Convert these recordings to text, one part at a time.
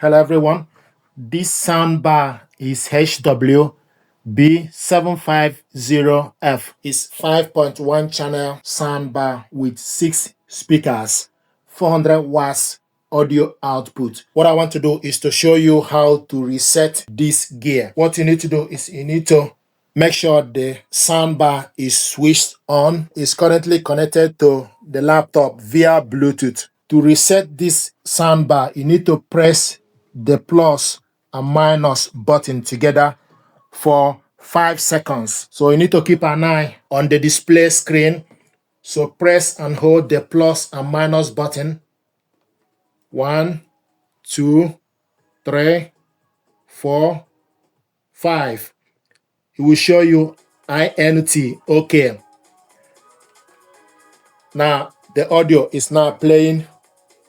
Hello everyone, this soundbar is HW-B750F. It's 5.1 channel soundbar with 6 speakers, 400 watts audio output. What I want to do is to show you how to reset this gear. What you need to do is you need to make sure the soundbar is switched on. It's currently connected to the laptop via Bluetooth. To reset this soundbar, you need to press the plus and minus button together for 5 seconds. So you need to keep an eye on the display screen. So press and hold the plus and minus button. 1, 2, 3, 4, 5. It will show you INT, okay. Now the audio is now playing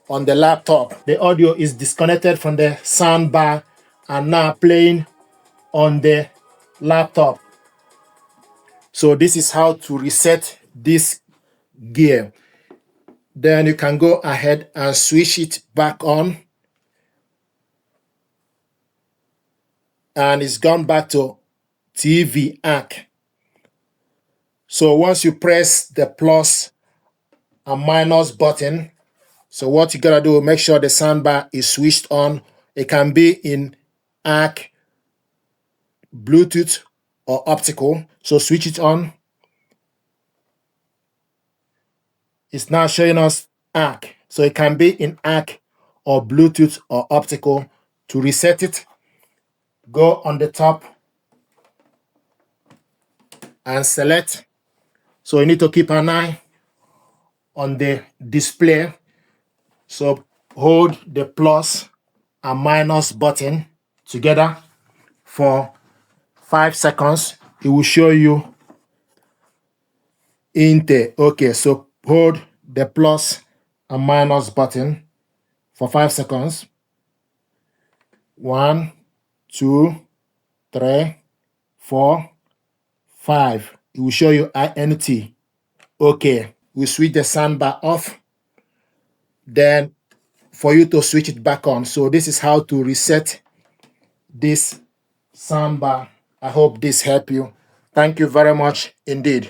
on the laptop. The audio is disconnected from the soundbar and now playing on the laptop. So this is how to reset this gear. Then you can go ahead and switch it back on. And it's gone back to TV ARC. So once you press the plus and minus button, so what you gotta do, make sure the soundbar is switched on. It can be in ARC, Bluetooth, or optical. So switch it on. It's now showing us ARC. So it can be in ARC or Bluetooth or optical. To reset it, go on the top and select. So you need to keep an eye on the display. So hold the plus and minus button together for 5 seconds. It will show you INT. Okay, so hold the plus and minus button for 5 seconds. 1, 2, 3, 4, 5. It will show you INT. Okay, we switch the soundbar off. Then for you to switch it back on. So this is how to reset this soundbar. I hope this helped you. Thank you very much indeed.